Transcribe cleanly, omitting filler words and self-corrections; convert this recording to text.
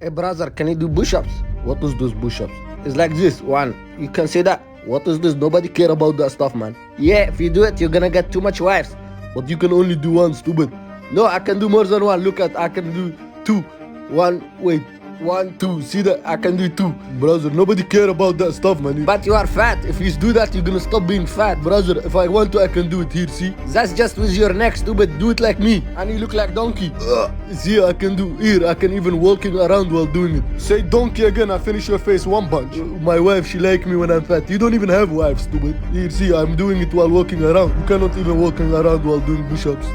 Hey brother, can you do push-ups? What is those push-ups? It's like this, one. You can say that. What is this? Nobody care about that stuff, man. Yeah, if you do it, you're gonna get too much wives. But you can only do one, stupid. No, I can do more than one. Look at, I can do two. One, wait. 1, 2. See that? I can do 2. Brother, nobody care about that stuff, man. But you are fat. If you do that, you're gonna stop being fat. Brother, if I want to, I can do it here, see? That's just with your neck, stupid. Do it like me. And you look like donkey. See, I can do here. I can even walking around while doing it. Say donkey again, I finish your face one punch. My wife, she like me when I'm fat. You don't even have wives, stupid. Here, see, I'm doing it while walking around. You cannot even walking around while doing push-ups.